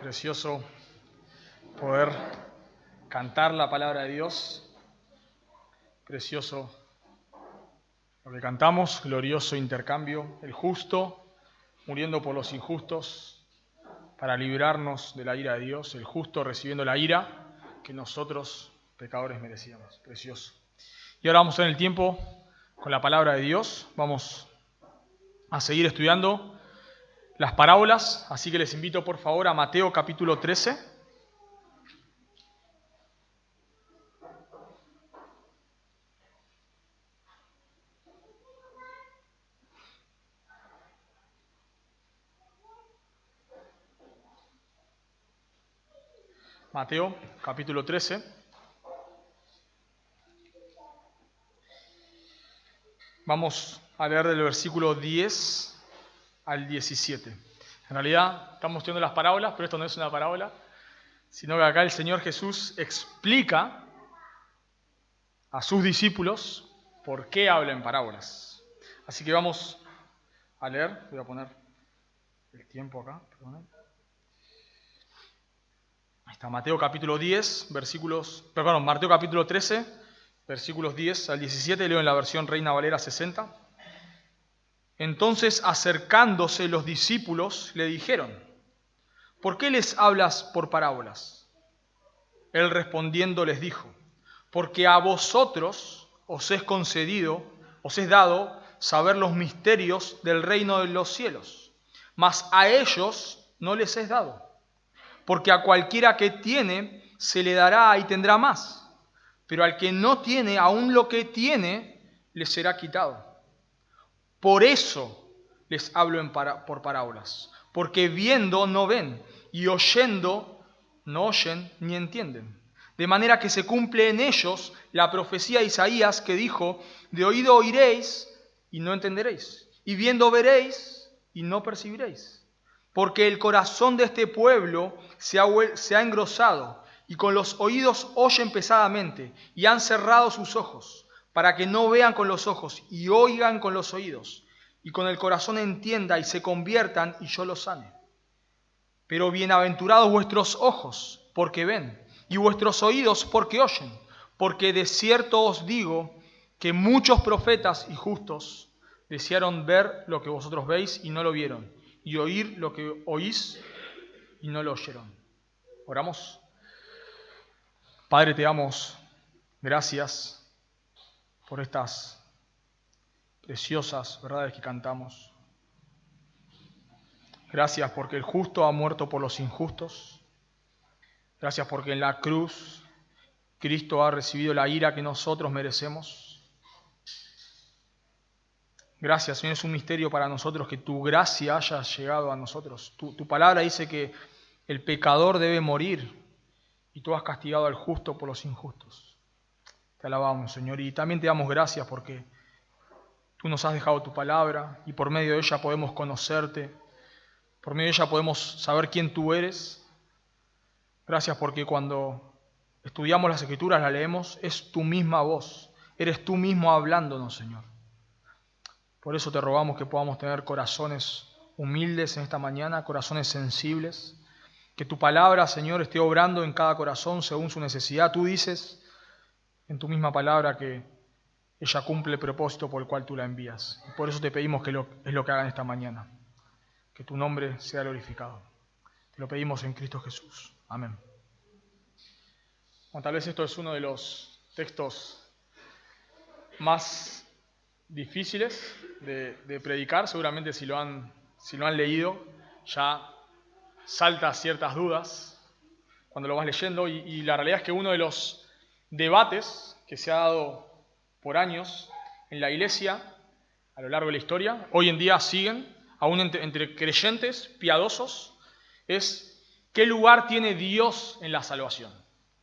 Precioso poder cantar la palabra de Dios. Precioso lo que cantamos, glorioso intercambio, el justo muriendo por los injustos para librarnos de la ira de Dios, el justo recibiendo la ira que nosotros, pecadores, merecíamos. Precioso. Y ahora vamos en el tiempo con la palabra de Dios. Vamos a seguir estudiando las parábolas, así que les invito por favor a Mateo capítulo 13. Mateo capítulo 13. Vamos a leer del versículo 10 al 17. En realidad estamos estudiando las parábolas, pero esto no es una parábola, sino que acá el Señor Jesús explica a sus discípulos por qué habla en parábolas. Así que vamos a leer, voy a poner el tiempo acá, perdón. Ahí está, Mateo capítulo 13, versículos 10 al 17, leo en la versión Reina Valera 60. Entonces, acercándose los discípulos, le dijeron: ¿por qué les hablas por parábolas? Él respondiendo les dijo: porque a vosotros os es dado saber los misterios del reino de los cielos, mas a ellos no les es dado. Porque a cualquiera que tiene, se le dará y tendrá más, pero al que no tiene, aun lo que tiene, le será quitado. Por eso les hablo por parábolas, porque viendo no ven, y oyendo no oyen ni entienden. De manera que se cumple en ellos la profecía de Isaías que dijo: de oído oiréis y no entenderéis, y viendo veréis y no percibiréis. Porque el corazón de este pueblo se ha engrosado, y con los oídos oyen pesadamente, y han cerrado sus ojos, para que no vean con los ojos, y oigan con los oídos, y con el corazón entienda, y se conviertan, y yo los sane. Pero bienaventurados vuestros ojos, porque ven, y vuestros oídos, porque oyen. Porque de cierto os digo, que muchos profetas y justos desearon ver lo que vosotros veis, y no lo vieron, y oír lo que oís, y no lo oyeron. Oramos. Padre, te damos gracias por estas preciosas verdades que cantamos. Gracias porque el justo ha muerto por los injustos. Gracias porque en la cruz Cristo ha recibido la ira que nosotros merecemos. Gracias, Señor, es un misterio para nosotros que tu gracia haya llegado a nosotros. Tu palabra dice que el pecador debe morir y tú has castigado al justo por los injustos. Te alabamos, Señor, y también te damos gracias porque tú nos has dejado tu palabra y por medio de ella podemos conocerte, por medio de ella podemos saber quién tú eres. Gracias porque cuando estudiamos las Escrituras, las leemos, es tu misma voz, eres tú mismo hablándonos, Señor. Por eso te rogamos que podamos tener corazones humildes en esta mañana, corazones sensibles, que tu palabra, Señor, esté obrando en cada corazón según su necesidad. Tú dices en tu misma palabra que ella cumple el propósito por el cual tú la envías. Y por eso te pedimos que es lo que hagan esta mañana, que tu nombre sea glorificado. Te lo pedimos en Cristo Jesús. Amén. Bueno, tal vez esto es uno de los textos más difíciles de predicar. Seguramente si lo han leído ya salta ciertas dudas cuando lo vas leyendo y la realidad es que uno de los debates que se ha dado por años en la iglesia a lo largo de la historia, hoy en día siguen, aún entre creyentes piadosos, es ¿qué lugar tiene Dios en la salvación?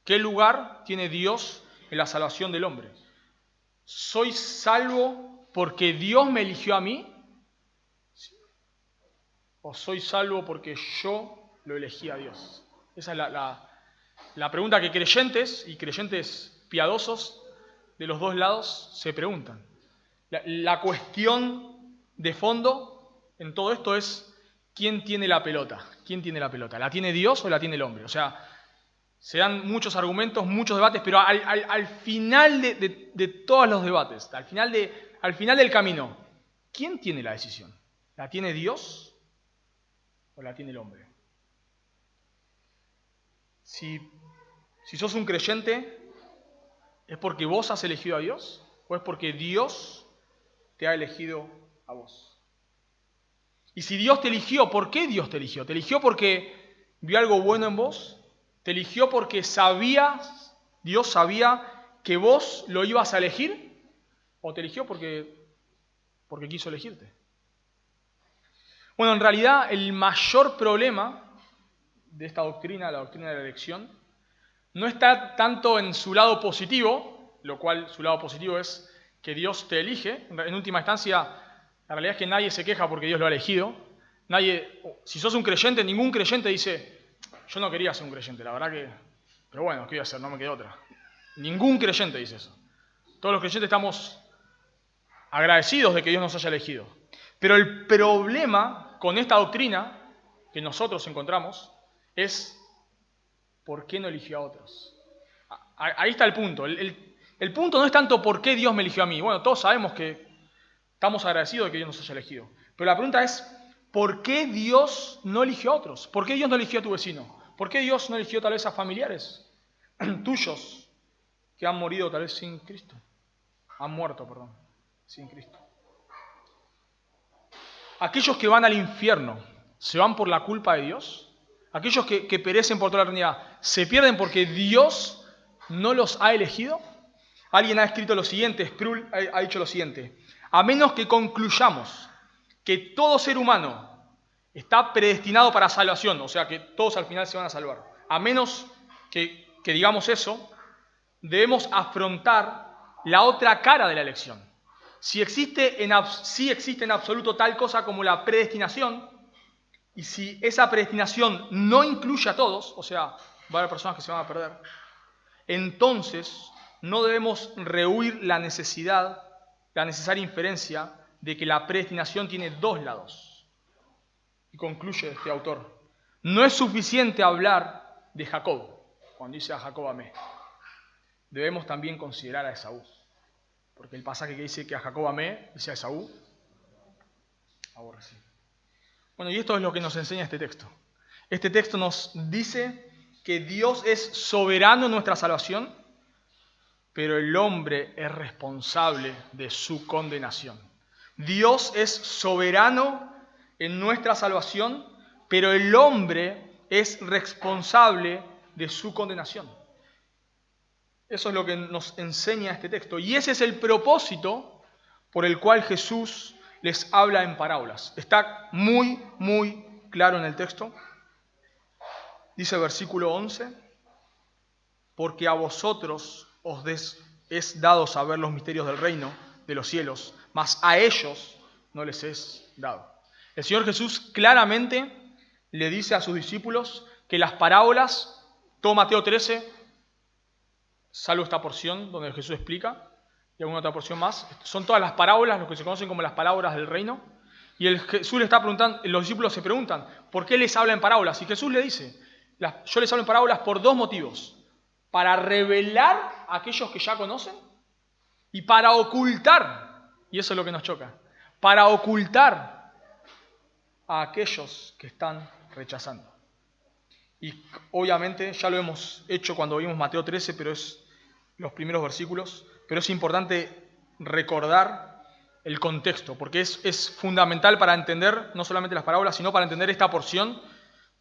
¿Qué lugar tiene Dios en la salvación del hombre? ¿Soy salvo porque Dios me eligió a mí? ¿O soy salvo porque yo lo elegí a Dios? Esa es la pregunta que creyentes y creyentes piadosos de los dos lados se preguntan. La cuestión de fondo en todo esto es ¿quién tiene la pelota? ¿quién tiene la pelota? ¿La tiene Dios o la tiene el hombre? O sea, se dan muchos argumentos, muchos debates, pero al final de todos los debates, al final del camino, ¿quién tiene la decisión? ¿La tiene Dios o la tiene el hombre? Si sos un creyente, ¿es porque vos has elegido a Dios o es porque Dios te ha elegido a vos? Y si Dios te eligió, ¿por qué Dios te eligió? ¿Te eligió porque vio algo bueno en vos? ¿Te eligió porque Dios sabía que vos lo ibas a elegir? ¿O te eligió porque quiso elegirte? Bueno, en realidad el mayor problema de esta doctrina, la doctrina de la elección, no está tanto en su lado positivo, lo cual su lado positivo es que Dios te elige. En última instancia, la realidad es que nadie se queja porque Dios lo ha elegido. Si sos un creyente, ningún creyente dice, yo no quería ser un creyente, la verdad que... Pero bueno, ¿qué voy a hacer? No me queda otra. Ningún creyente dice eso. Todos los creyentes estamos agradecidos de que Dios nos haya elegido. Pero el problema con esta doctrina que nosotros encontramos es ¿por qué no eligió a otros? Ahí está el punto. El punto no es tanto por qué Dios me eligió a mí. Bueno, todos sabemos que estamos agradecidos de que Dios nos haya elegido. Pero la pregunta es, ¿por qué Dios no eligió a otros? ¿Por qué Dios no eligió a tu vecino? ¿Por qué Dios no eligió tal vez a familiares tuyos que han morido tal vez sin Cristo? Han muerto, perdón, sin Cristo. Aquellos que van al infierno, ¿se van por la culpa de Dios? Aquellos que perecen por toda la eternidad, ¿se pierden porque Dios no los ha elegido? Alguien ha escrito lo siguiente, Sproul ha dicho lo siguiente: a menos que concluyamos que todo ser humano está predestinado para salvación, o sea que todos al final se van a salvar, a menos que digamos eso, debemos afrontar la otra cara de la elección. Si existe en absoluto tal cosa como la predestinación, y si esa predestinación no incluye a todos, o sea, va a haber personas que se van a perder, entonces no debemos rehuir la necesaria inferencia de que la predestinación tiene dos lados. Y concluye este autor: no es suficiente hablar de Jacob, cuando dice a Jacob amé. Debemos también considerar a Esaú. Porque el pasaje que dice que a Jacob amé, dice a Esaú aborrecí. Bueno, y esto es lo que nos enseña este texto. Este texto nos dice que Dios es soberano en nuestra salvación, pero el hombre es responsable de su condenación. Dios es soberano en nuestra salvación, pero el hombre es responsable de su condenación. Eso es lo que nos enseña este texto. Y ese es el propósito por el cual Jesús les habla en parábolas. Está muy, muy claro en el texto. Dice versículo 11, porque a vosotros os es dado saber los misterios del reino de los cielos, mas a ellos no les es dado. El Señor Jesús claramente le dice a sus discípulos que las parábolas, todo Mateo 13, salvo esta porción donde Jesús explica, y alguna otra porción más, son todas las parábolas, lo que se conocen como las parábolas del reino. Y Jesús le está preguntando, los discípulos se preguntan, ¿por qué les habla en parábolas? Y Jesús le dice, yo les hablo en parábolas por dos motivos: para revelar a aquellos que ya conocen y para ocultar, y eso es lo que nos choca, para ocultar a aquellos que están rechazando. Y obviamente ya lo hemos hecho cuando vimos Mateo 13, pero es los primeros versículos, pero es importante recordar el contexto, porque es fundamental para entender no solamente las parábolas, sino para entender esta porción,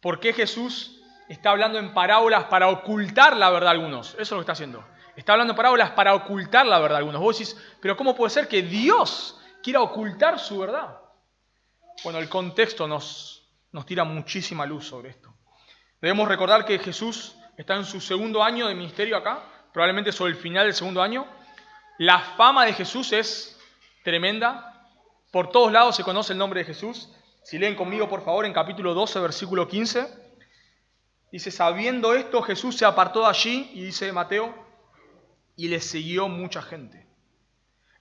por qué Jesús está hablando en parábolas para ocultar la verdad a algunos. Eso es lo que está haciendo. Está hablando en parábolas para ocultar la verdad a algunos. Vos decís, pero ¿cómo puede ser que Dios quiera ocultar su verdad? Bueno, el contexto nos tira muchísima luz sobre esto. Debemos recordar que Jesús está en su segundo año de ministerio acá, probablemente sobre el final del segundo año. La fama de Jesús es tremenda. Por todos lados se conoce el nombre de Jesús. Si leen conmigo, por favor, en capítulo 12, versículo 15. Dice, sabiendo esto, Jesús se apartó de allí, y dice Mateo, y le siguió mucha gente.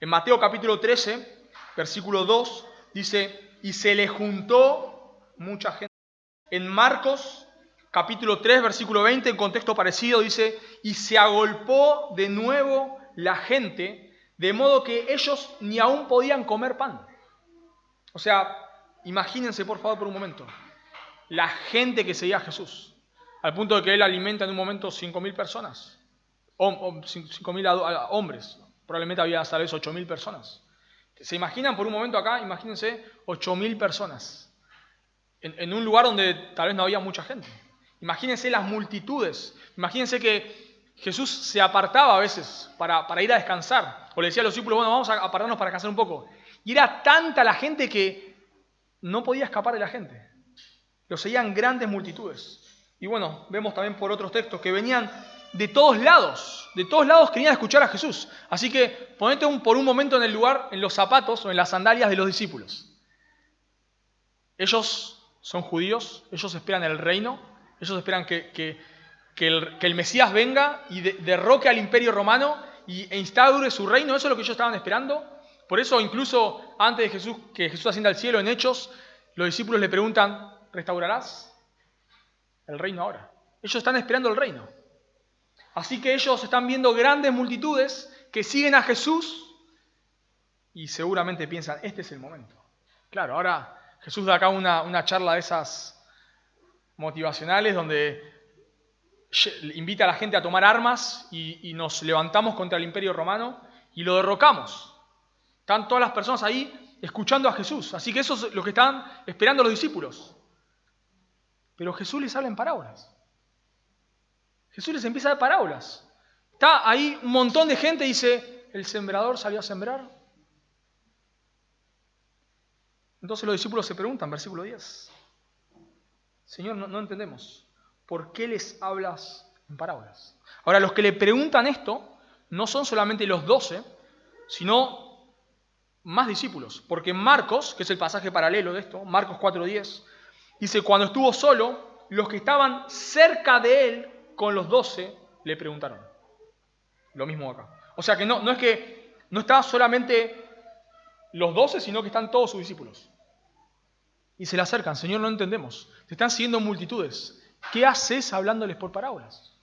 En Mateo capítulo 13, versículo 2, dice, y se le juntó mucha gente. En Marcos, capítulo 3, versículo 20, en contexto parecido, dice, y se agolpó de nuevo la gente, de modo que ellos ni aún podían comer pan. O sea, imagínense por favor por un momento, la gente que seguía a Jesús, al punto de que él alimenta en un momento 5.000 personas, 5.000 hombres, probablemente había hasta vez 8.000 personas. ¿Se imaginan por un momento acá? Imagínense 8.000 personas en un lugar donde tal vez no había mucha gente. Imagínense las multitudes, imagínense que Jesús se apartaba a veces para ir a descansar, o le decía a los discípulos, bueno, vamos a apartarnos para descansar un poco. Y era tanta la gente que no podía escapar de la gente. Lo seguían grandes multitudes. Y bueno, vemos también por otros textos que venían de todos lados querían escuchar a Jesús. Así que ponete por un momento en el lugar, en los zapatos o en las sandalias de los discípulos. Ellos son judíos, ellos esperan el reino, ellos esperan que el Mesías venga y derroque al imperio romano e instaure su reino. Eso es lo que ellos estaban esperando. Por eso incluso antes de que Jesús ascienda al cielo, en Hechos, los discípulos le preguntan, ¿restaurarás el reino ahora? Ellos están esperando el reino. Así que ellos están viendo grandes multitudes que siguen a Jesús y seguramente piensan, este es el momento. Claro, ahora Jesús da acá una charla de esas motivacionales donde invita a la gente a tomar armas y nos levantamos contra el imperio romano y lo derrocamos. Están todas las personas ahí escuchando a Jesús. Así que eso es lo que están esperando los discípulos. Pero Jesús les habla en parábolas. Jesús les empieza a dar parábolas. Está ahí un montón de gente y dice, el sembrador salió a sembrar. Entonces los discípulos se preguntan, versículo 10, Señor, no entendemos, ¿por qué les hablas en parábolas? Ahora, los que le preguntan esto no son solamente los 12, sino más discípulos, porque en Marcos, que es el pasaje paralelo de esto, Marcos 4:10, dice, cuando estuvo solo, los que estaban cerca de él, con los 12, le preguntaron. Lo mismo acá. O sea que no es que no está solamente los 12, sino que están todos sus discípulos. Y se le acercan, Señor, no entendemos. Te están siguiendo multitudes. ¿Qué haces hablándoles por parábolas?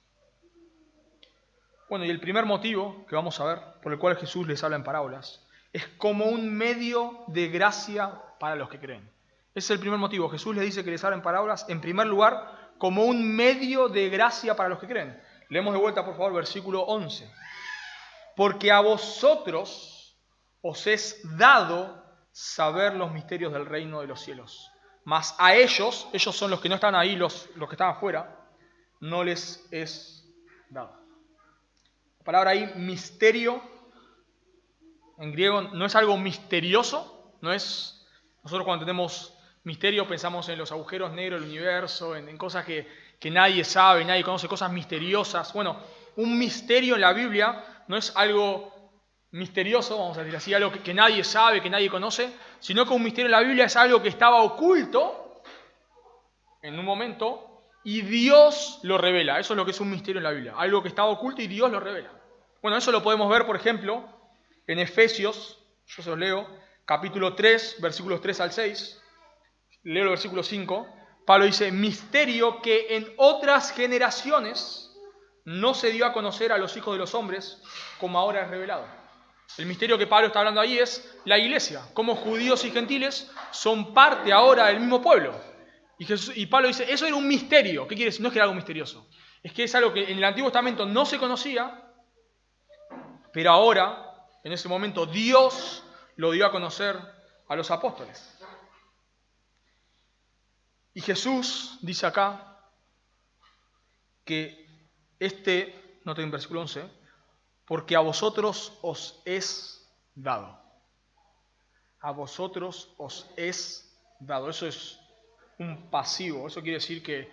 Bueno, y el primer motivo que vamos a ver, por el cual Jesús les habla en parábolas, es como un medio de gracia para los que creen. Ese es el primer motivo. Jesús les dice que les habla en parábolas, en primer lugar, como un medio de gracia para los que creen. Leemos de vuelta, por favor, versículo 11. Porque a vosotros os es dado saber los misterios del reino de los cielos. Mas a ellos son los que no están ahí, los que están afuera, no les es dado. La palabra ahí, misterio, en griego no es algo misterioso, no es, nosotros cuando tenemos misterio pensamos en los agujeros negros del universo, en cosas que nadie sabe, nadie conoce, cosas misteriosas. Bueno, un misterio en la Biblia no es algo misterioso, vamos a decir así, algo que nadie sabe, que nadie conoce, sino que un misterio en la Biblia es algo que estaba oculto en un momento y Dios lo revela. Eso es lo que es un misterio en la Biblia, algo que estaba oculto y Dios lo revela. Bueno, eso lo podemos ver, por ejemplo, en Efesios, yo se los leo, capítulo 3, versículos 3 al 6, leo el versículo 5, Pablo dice, misterio que en otras generaciones no se dio a conocer a los hijos de los hombres, como ahora es revelado. El misterio que Pablo está hablando ahí es la iglesia, cómo judíos y gentiles son parte ahora del mismo pueblo. Y Pablo dice, eso era un misterio. ¿Qué quiere decir? No es que era algo misterioso. Es que es algo que en el Antiguo Testamento no se conocía, pero ahora, en ese momento, Dios lo dio a conocer a los apóstoles. Y Jesús dice acá que noten en versículo 11, porque a vosotros os es dado. A vosotros os es dado. Eso es un pasivo. Eso quiere decir que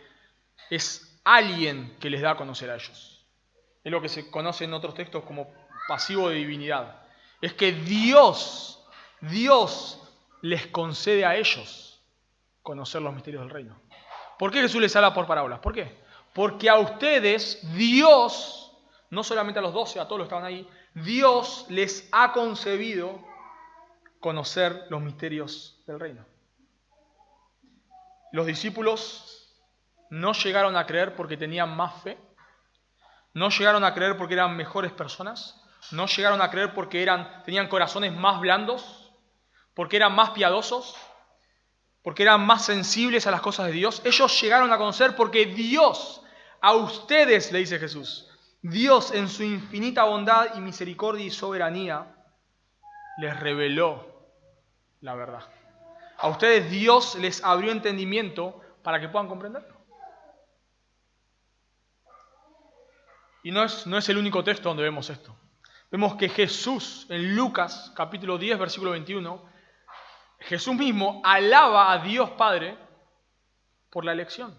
es alguien que les da a conocer a ellos. Es lo que se conoce en otros textos como pasivo de divinidad. Es que Dios les concede a ellos conocer los misterios del reino. ¿Por qué Jesús les habla por parábolas? ¿Por qué? Porque a ustedes Dios, no solamente a los 12, a todos los que estaban ahí, Dios les ha concebido conocer los misterios del reino. Los discípulos no llegaron a creer porque tenían más fe, no llegaron a creer porque eran mejores personas, no llegaron a creer porque tenían corazones más blandos, porque eran más piadosos, porque eran más sensibles a las cosas de Dios. Ellos llegaron a conocer porque Dios, a ustedes, le dice Jesús, Dios en su infinita bondad y misericordia y soberanía, les reveló la verdad. A ustedes Dios les abrió entendimiento para que puedan comprenderlo. Y no es el único texto donde vemos esto. Vemos que Jesús, en Lucas capítulo 10, versículo 21, Jesús mismo alaba a Dios Padre por la elección.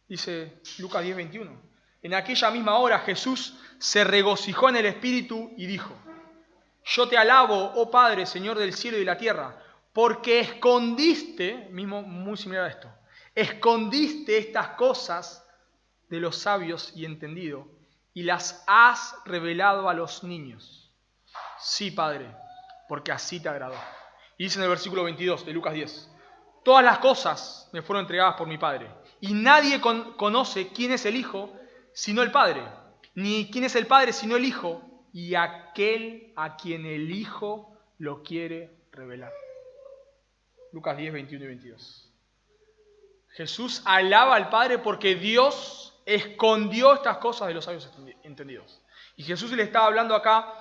Dice Lucas 10, 21. En aquella misma hora Jesús se regocijó en el Espíritu y dijo: yo te alabo, oh Padre, Señor del cielo y de la tierra, porque escondiste, mismo muy similar a esto, escondiste estas cosas de los sabios y entendidos y las has revelado a los niños. Sí, Padre, porque así te agradó. Y dice en el versículo 22 de Lucas 10, todas las cosas me fueron entregadas por mi Padre, y nadie conoce quién es el Hijo sino el Padre, ni quién es el Padre sino el Hijo, y aquel a quien el Hijo lo quiere revelar. Lucas 10, 21 y 22. Jesús alaba al Padre porque Dios escondió estas cosas de los sabios entendidos. Y Jesús le estaba hablando acá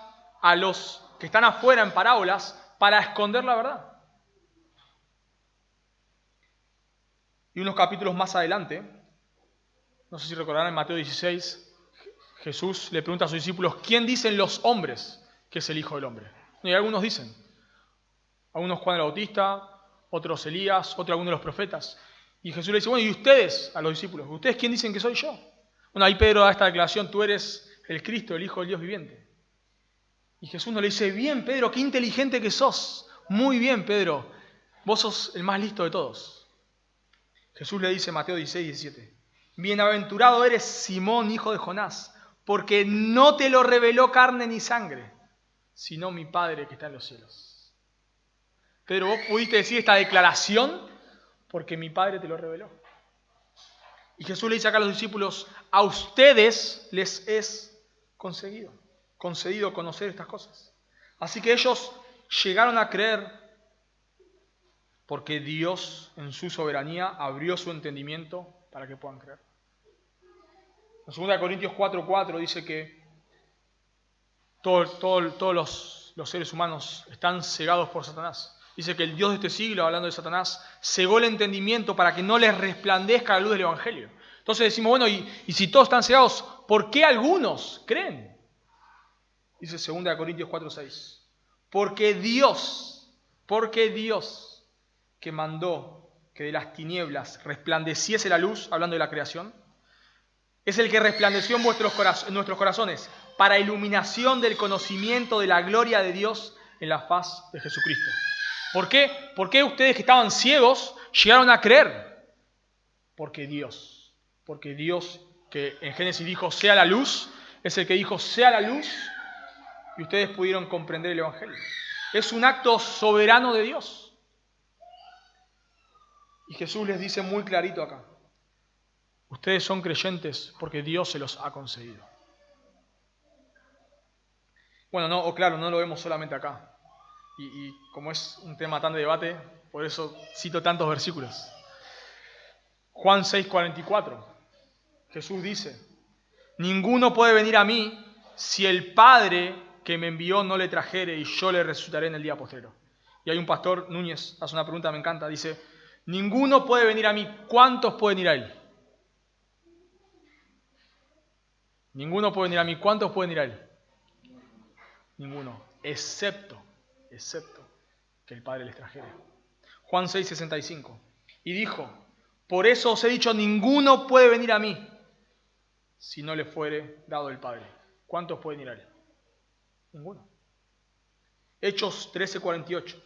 a los que están afuera en parábolas para esconder la verdad. Y unos capítulos más adelante, no sé si recordarán en Mateo 16, Jesús le pregunta a sus discípulos, ¿quién dicen los hombres que es el Hijo del Hombre? Y algunos dicen, algunos Juan el Bautista, otros Elías, otros algunos de los profetas. Y Jesús le dice, bueno, ¿y ustedes, a los discípulos, ustedes quién dicen que soy yo? Bueno, ahí Pedro da esta declaración, tú eres el Cristo, el Hijo del Dios viviente. Y Jesús nos le dice, bien Pedro, qué inteligente que sos. Muy bien Pedro, vos sos el más listo de todos. Jesús le dice en Mateo 16, 17, bienaventurado eres Simón, hijo de Jonás, porque no te lo reveló carne ni sangre, sino mi Padre que está en los cielos. Pedro, vos pudiste decir esta declaración porque mi Padre te lo reveló. Y Jesús le dice acá a los discípulos, a ustedes les es concedido conocer estas cosas. Así que ellos llegaron a creer porque Dios en su soberanía abrió su entendimiento para que puedan creer. En 2 Corintios 4:4 dice que todos los seres humanos están cegados por Satanás. Dice que el Dios de este siglo, hablando de Satanás, cegó el entendimiento para que no les resplandezca la luz del Evangelio. Entonces decimos, bueno, y si todos están cegados, ¿por qué algunos creen? Dice 2 Corintios 4:6. Porque Dios, que mandó que de las tinieblas resplandeciese la luz, hablando de la creación, es el que resplandeció en nuestros corazones para iluminación del conocimiento de la gloria de Dios en la faz de Jesucristo. ¿Por qué? ¿Por qué ustedes que estaban ciegos llegaron a creer? Porque Dios, que en Génesis dijo sea la luz, es el que dijo sea la luz y ustedes pudieron comprender el Evangelio. Es un acto soberano de Dios. Y Jesús les dice muy clarito acá, ustedes son creyentes porque Dios se los ha concedido. Bueno, no, claro, no lo vemos solamente acá. Y como es un tema tan de debate, por eso cito tantos versículos. Juan 6:44, Jesús dice, ninguno puede venir a mí si el Padre que me envió no le trajere y yo le resucitaré en el día postrero. Y hay un pastor, Núñez, hace una pregunta, me encanta, dice, ninguno puede venir a mí, ¿cuántos pueden ir a él? Ninguno puede venir a mí, ¿cuántos pueden ir a él? Ninguno, excepto que el Padre les trajere. Juan 6:65. Y dijo, por eso os he dicho, ninguno puede venir a mí si no le fuere dado el Padre. ¿Cuántos pueden ir a él? Ninguno. Hechos 13:48.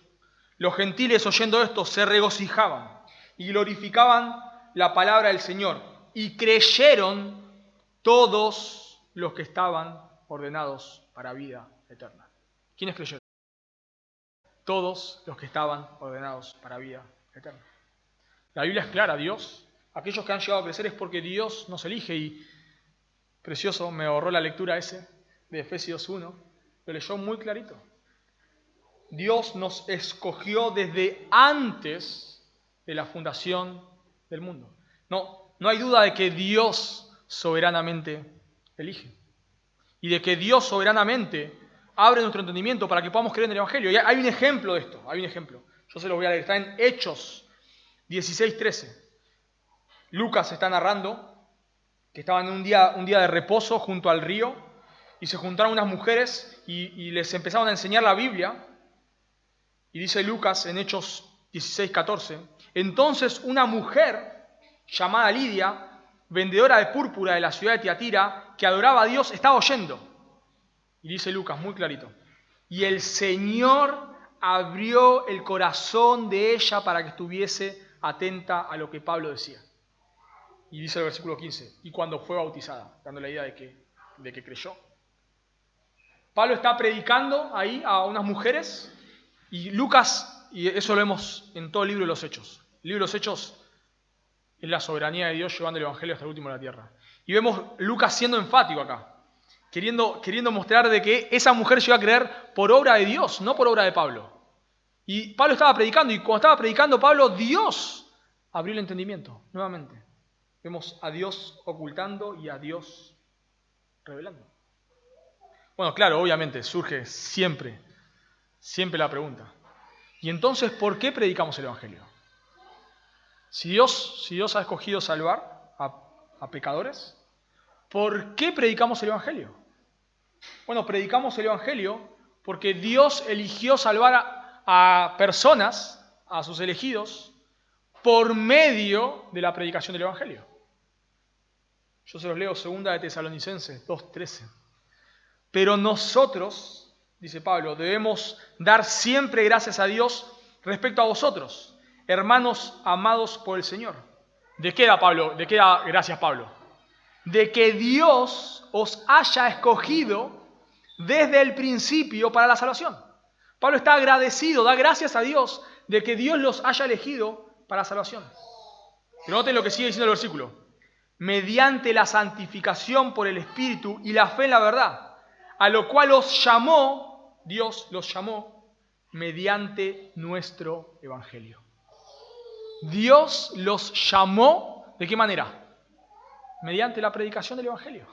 Los gentiles oyendo esto se regocijaban y glorificaban la palabra del Señor y creyeron todos los que estaban ordenados para vida eterna. ¿Quiénes creyeron? Todos los que estaban ordenados para vida eterna. La Biblia es clara, Dios aquellos que han llegado a crecer es porque Dios nos elige. Y precioso, me ahorró la lectura ese de Efesios 1, lo leyó muy clarito. Dios nos escogió desde antes de la fundación del mundo. No hay duda de que Dios soberanamente elige. Y de que Dios soberanamente abre nuestro entendimiento para que podamos creer en el Evangelio. Y hay un ejemplo de esto, hay un ejemplo. Yo se lo voy a leer, está en Hechos 16:13. Lucas está narrando que estaban un día de reposo junto al río y se juntaron unas mujeres y les empezaron a enseñar la Biblia. Y dice Lucas en Hechos 16:14, entonces una mujer llamada Lidia, vendedora de púrpura de la ciudad de Tiatira, que adoraba a Dios, estaba oyendo. Y dice Lucas muy clarito, y el Señor abrió el corazón de ella para que estuviese atenta a lo que Pablo decía. Y dice el versículo 15, y cuando fue bautizada, dando la idea de que creyó. Pablo está predicando ahí a unas mujeres. Y Lucas, y eso lo vemos en todo el libro de los Hechos. El libro de los Hechos es la soberanía de Dios llevando el Evangelio hasta el último de la tierra. Y vemos Lucas siendo enfático acá, queriendo mostrar de que esa mujer llegó a creer por obra de Dios, no por obra de Pablo. Y Pablo estaba predicando, y cuando estaba predicando Pablo, Dios abrió el entendimiento, nuevamente. Vemos a Dios ocultando y a Dios revelando. Bueno, claro, obviamente, surge siempre la pregunta. ¿Y entonces por qué predicamos el Evangelio? Si Dios ha escogido salvar a pecadores, ¿por qué predicamos el Evangelio? Bueno, predicamos el Evangelio porque Dios eligió salvar a personas, a sus elegidos, por medio de la predicación del Evangelio. Yo se los leo, 2 de Tesalonicenses 2:13. Pero nosotros, dice Pablo, debemos dar siempre gracias a Dios respecto a vosotros, hermanos amados por el Señor. ¿De qué da gracias Pablo? De que Dios os haya escogido desde el principio para la salvación. Pablo está agradecido, da gracias a Dios de que Dios los haya elegido para la salvación. Pero noten lo que sigue diciendo el versículo. Mediante la santificación por el Espíritu y la fe en la verdad, a lo cual Dios los llamó mediante nuestro Evangelio. Dios los llamó, ¿de qué manera? Mediante la predicación del Evangelio.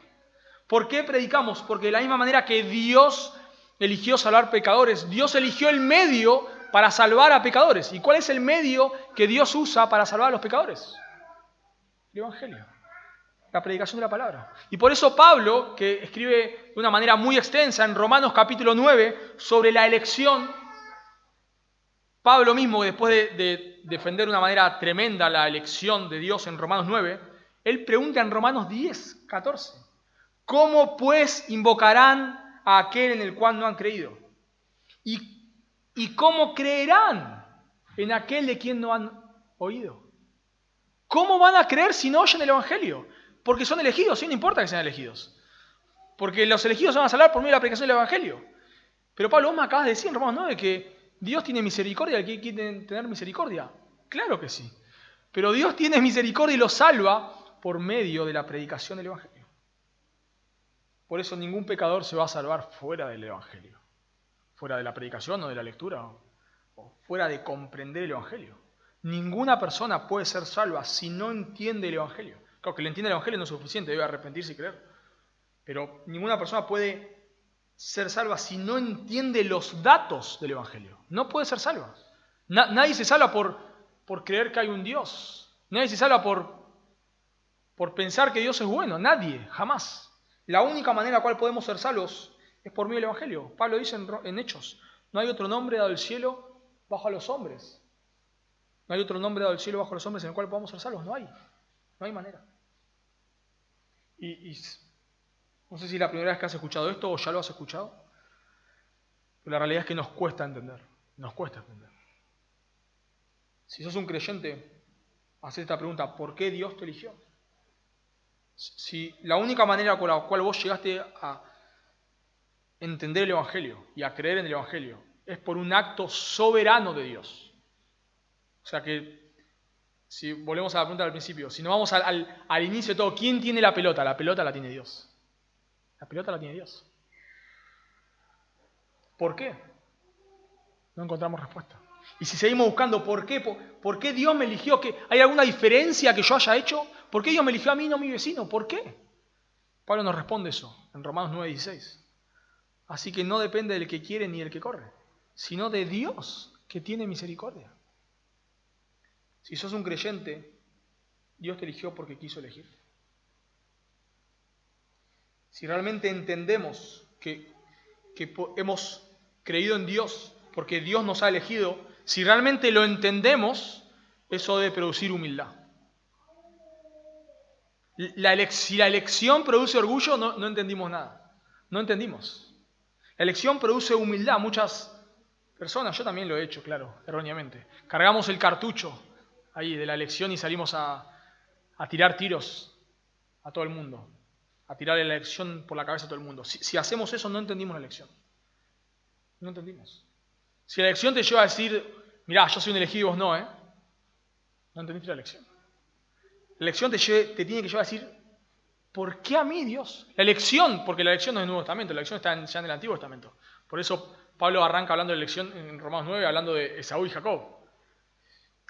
¿Por qué predicamos? Porque de la misma manera que Dios eligió salvar pecadores, Dios eligió el medio para salvar a pecadores. ¿Y cuál es el medio que Dios usa para salvar a los pecadores? El Evangelio. La predicación de la palabra. Y por eso Pablo, que escribe de una manera muy extensa en Romanos capítulo 9 sobre la elección, Pablo mismo, después de defender de una manera tremenda la elección de Dios en Romanos 9, él pregunta en Romanos 10:14, ¿cómo pues invocarán a aquel en el cual no han creído? ¿Y cómo creerán en aquel de quien no han oído? ¿Cómo van a creer si no oyen el Evangelio? Porque son elegidos, sí, no importa que sean elegidos. Porque los elegidos se van a salvar por medio de la predicación del Evangelio. Pero Pablo, vos me acabas de decir en Romanos 9 que Dios tiene misericordia del que quiere tener misericordia. Claro que sí. Pero Dios tiene misericordia y los salva por medio de la predicación del Evangelio. Por eso ningún pecador se va a salvar fuera del Evangelio. Fuera de la predicación o de la lectura o fuera de comprender el Evangelio. Ninguna persona puede ser salva si no entiende el Evangelio. Claro, que le entienda el Evangelio no es suficiente, debe arrepentirse y creer. Pero ninguna persona puede ser salva si no entiende los datos del Evangelio. No puede ser salva. Nadie se salva por creer que hay un Dios. Nadie se salva por pensar que Dios es bueno. Nadie, jamás. La única manera en la cual podemos ser salvos es por medio del Evangelio. Pablo dice en Hechos, no hay otro nombre dado del cielo bajo a los hombres. No hay otro nombre dado del cielo bajo los hombres en el cual podamos ser salvos. No hay manera. Y no sé si es la primera vez que has escuchado esto o ya lo has escuchado, pero la realidad es que nos cuesta entender. Nos cuesta entender. Si sos un creyente, haz esta pregunta, ¿por qué Dios te eligió? Si la única manera con la cual vos llegaste a entender el Evangelio y a creer en el Evangelio es por un acto soberano de Dios. O sea que Si volvemos a la pregunta del principio, si nos vamos al inicio de todo, ¿quién tiene la pelota? La pelota la tiene Dios. La pelota la tiene Dios. ¿Por qué? No encontramos respuesta. Y si seguimos buscando por qué Dios me eligió, ¿hay alguna diferencia que yo haya hecho? ¿Por qué Dios me eligió a mí y no a mi vecino? ¿Por qué? Pablo nos responde eso en Romanos 9:16. Así que no depende del que quiere ni del que corre, sino de Dios que tiene misericordia. Si sos un creyente, Dios te eligió porque quiso elegir. Si realmente entendemos que hemos creído en Dios porque Dios nos ha elegido, si realmente lo entendemos, eso debe producir humildad. Si la elección produce orgullo, no entendimos nada. No entendimos. La elección produce humildad. Muchas personas, yo también lo he hecho, claro, erróneamente. Cargamos el cartucho ahí de la elección y salimos a tirar tiros a todo el mundo. A tirar la elección por la cabeza a todo el mundo. Si hacemos eso, no entendimos la elección. No entendimos. Si la elección te lleva a decir, mirá, yo soy un elegido y vos no, no entendiste la elección. La elección te tiene que llevar a decir, ¿por qué a mí, Dios? La elección, porque la elección no es del Nuevo Testamento, la elección está ya en el Antiguo Testamento. Por eso Pablo arranca hablando de la elección en Romanos 9, hablando de Esaú y Jacob.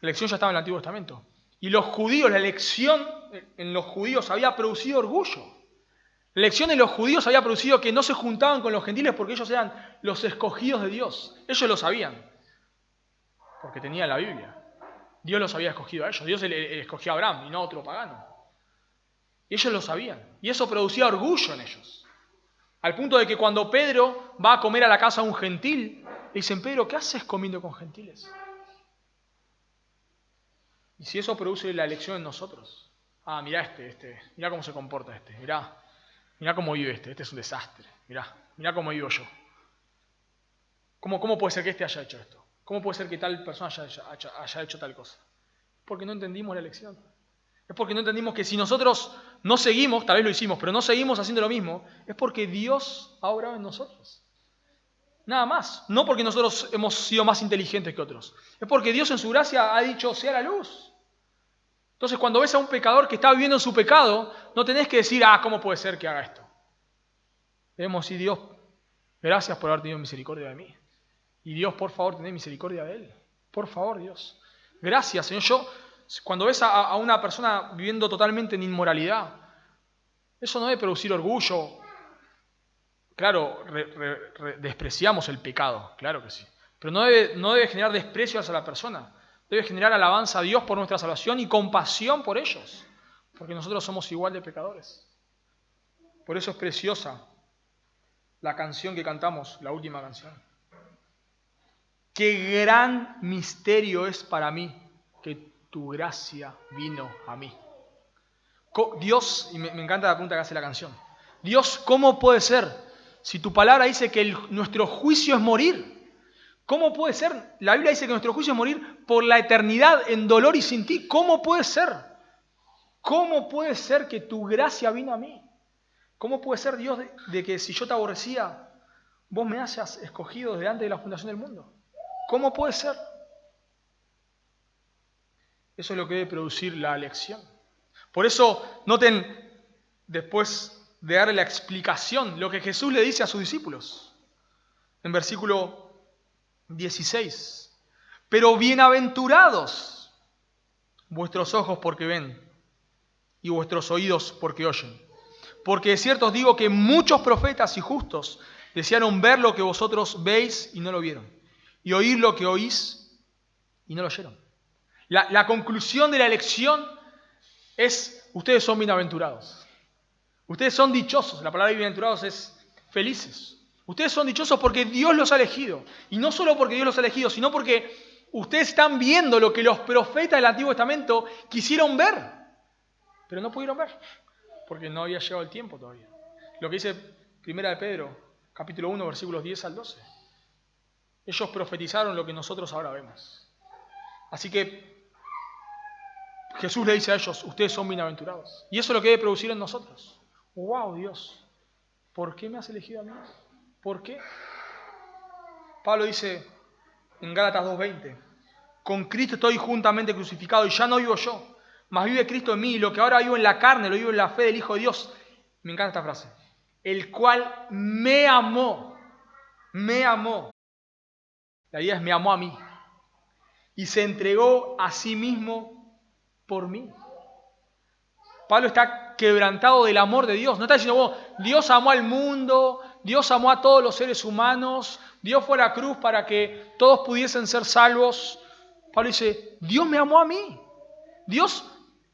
La elección ya estaba en el Antiguo Testamento. Y los judíos, la elección en los judíos había producido orgullo. La elección en los judíos había producido que no se juntaban con los gentiles porque ellos eran los escogidos de Dios. Ellos lo sabían, porque tenían la Biblia. Dios los había escogido a ellos. Dios escogió a Abraham y no a otro pagano. Y ellos lo sabían. Y eso producía orgullo en ellos. Al punto de que cuando Pedro va a comer a la casa de un gentil, le dicen, Pedro, ¿qué haces comiendo con gentiles? Y si eso produce la elección en nosotros. Mirá mirá cómo se comporta mirá cómo vive este es un desastre. Mirá cómo vivo yo. ¿Cómo puede ser que haya hecho esto? ¿Cómo puede ser que tal persona haya hecho tal cosa? Porque no entendimos la elección. Es porque no entendimos que si nosotros no seguimos, tal vez lo hicimos, pero no seguimos haciendo lo mismo, es porque Dios ha obrado en nosotros. Nada más. No porque nosotros hemos sido más inteligentes que otros. Es porque Dios en su gracia ha dicho, sea la luz. Entonces cuando ves a un pecador que está viviendo en su pecado, no tenés que decir, ¿cómo puede ser que haga esto? Debemos decir, Dios, gracias por haber tenido misericordia de mí. Y Dios, por favor, tened misericordia de él. Por favor, Dios. Gracias, Señor. Cuando ves a una persona viviendo totalmente en inmoralidad, eso no debe producir orgullo. Claro, despreciamos el pecado, claro que sí. Pero no debe generar desprecio hacia la persona. Debe generar alabanza a Dios por nuestra salvación y compasión por ellos. Porque nosotros somos igual de pecadores. Por eso es preciosa la canción que cantamos, la última canción. Qué gran misterio es para mí que tu gracia vino a mí. Dios, y me encanta la pregunta que hace la canción. Dios, ¿cómo puede ser? Si tu palabra dice que nuestro juicio es morir. ¿Cómo puede ser? La Biblia dice que nuestro juicio es morir por la eternidad en dolor y sin ti. ¿Cómo puede ser? ¿Cómo puede ser que tu gracia vino a mí? ¿Cómo puede ser, Dios, de que si yo te aborrecía, vos me hayas escogido delante de la fundación del mundo? ¿Cómo puede ser? Eso es lo que debe producir la elección. Por eso, noten, después de darle la explicación, lo que Jesús le dice a sus discípulos. En versículo 16. Pero bienaventurados vuestros ojos porque ven y vuestros oídos porque oyen. Porque de cierto os digo que muchos profetas y justos desearon ver lo que vosotros veis y no lo vieron, y oír lo que oís y no lo oyeron. La conclusión de la elección es, ustedes son bienaventurados. Ustedes son dichosos. La palabra bienaventurados es felices. Ustedes son dichosos porque Dios los ha elegido. Y no solo porque Dios los ha elegido, sino porque ustedes están viendo lo que los profetas del Antiguo Testamento quisieron ver, pero no pudieron ver, porque no había llegado el tiempo todavía. Lo que dice Primera de Pedro, capítulo 1, versículos 10 al 12. Ellos profetizaron lo que nosotros ahora vemos. Así que Jesús le dice a ellos, ustedes son bienaventurados. Y eso es lo que debe producir en nosotros. ¡Wow, Dios! ¿Por qué me has elegido a mí? ¿Por qué? Pablo dice en Gálatas 2:20, con Cristo estoy juntamente crucificado y ya no vivo yo, mas vive Cristo en mí, y lo que ahora vivo en la carne, lo vivo en la fe del Hijo de Dios. Me encanta esta frase. El cual me amó. La idea es me amó a mí. Y se entregó a sí mismo por mí. Pablo está quebrantado del amor de Dios. No está diciendo, bueno, Dios amó al mundo, Dios amó a todos los seres humanos, Dios fue a la cruz para que todos pudiesen ser salvos. Pablo dice, Dios me amó a mí. Dios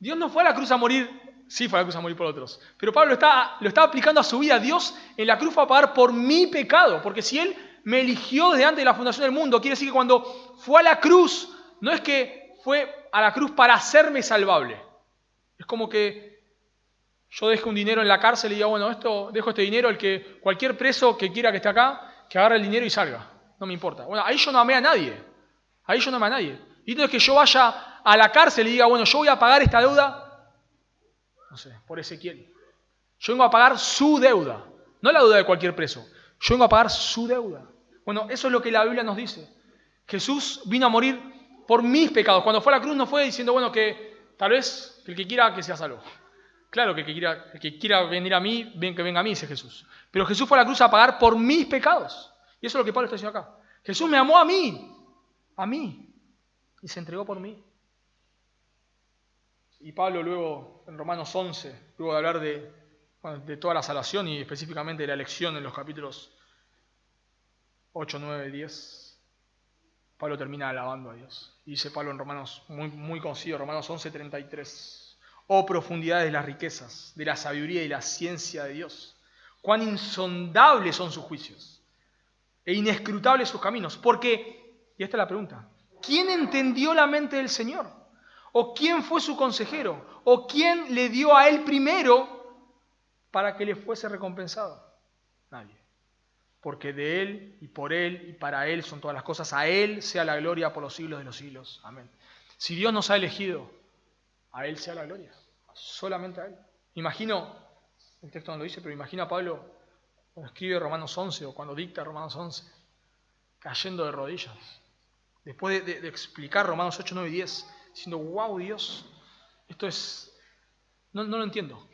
no fue a la cruz a morir, sí fue a la cruz a morir por otros, pero Pablo lo está aplicando a su vida. Dios en la cruz fue a pagar por mi pecado, porque si Él me eligió desde antes de la fundación del mundo, quiere decir que cuando fue a la cruz, no es que fue a la cruz para hacerme salvable. Es como que yo dejo un dinero en la cárcel y diga, bueno, dejo este dinero, cualquier preso que quiera que esté acá, que agarre el dinero y salga. No me importa. Bueno, ahí yo no amé a nadie. Y entonces que yo vaya a la cárcel y diga, bueno, yo voy a pagar esta deuda, no sé, por Ezequiel. Yo vengo a pagar su deuda, no la deuda de cualquier preso. Yo vengo a pagar su deuda. Bueno, eso es lo que la Biblia nos dice. Jesús vino a morir por mis pecados. Cuando fue a la cruz no fue diciendo, bueno, que tal vez el que quiera que sea salvo. Claro que el que quiera venir a mí, que venga a mí, dice Jesús. Pero Jesús fue a la cruz a pagar por mis pecados. Y eso es lo que Pablo está diciendo acá. Jesús me amó a mí, y se entregó por mí. Y Pablo luego, en Romanos 11, luego de hablar de toda la salvación y específicamente de la elección en los capítulos 8, 9, 10, Pablo termina alabando a Dios. Y dice Pablo en Romanos, muy, muy conocido, Romanos 11, 33. Oh profundidades de las riquezas, de la sabiduría y la ciencia de Dios. Cuán insondables son sus juicios e inescrutables sus caminos. Porque, y esta es la pregunta, ¿quién entendió la mente del Señor? ¿O quién fue su consejero? ¿O quién le dio a él primero para que le fuese recompensado? Nadie. Porque de él y por él y para él son todas las cosas. A él sea la gloria por los siglos de los siglos. Amén. Si Dios nos ha elegido, a él sea la gloria. Solamente a él. Imagino, el texto no lo dice, pero imagino a Pablo cuando escribe Romanos 11 o cuando dicta Romanos 11, cayendo de rodillas. Después de explicar Romanos 8, 9 y 10, diciendo, wow, Dios, esto es... No lo entiendo.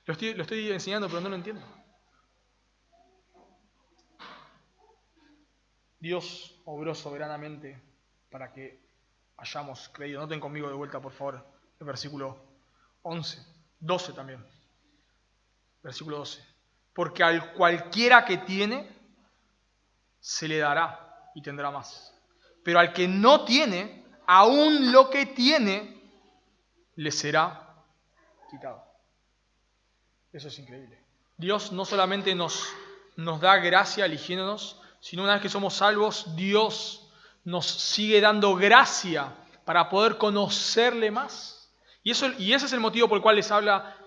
Lo estoy enseñando, pero no lo entiendo. Dios obró soberanamente para que hayamos creído. Noten conmigo de vuelta, por favor, el versículo 11, 12 también. Versículo 12. Porque al cualquiera que tiene, se le dará y tendrá más. Pero al que no tiene, aún lo que tiene, le será quitado. Eso es increíble. Dios no solamente nos da gracia eligiéndonos, sino una vez que somos salvos, Dios nos sigue dando gracia para poder conocerle más. Y ese es el motivo por el cual les habla,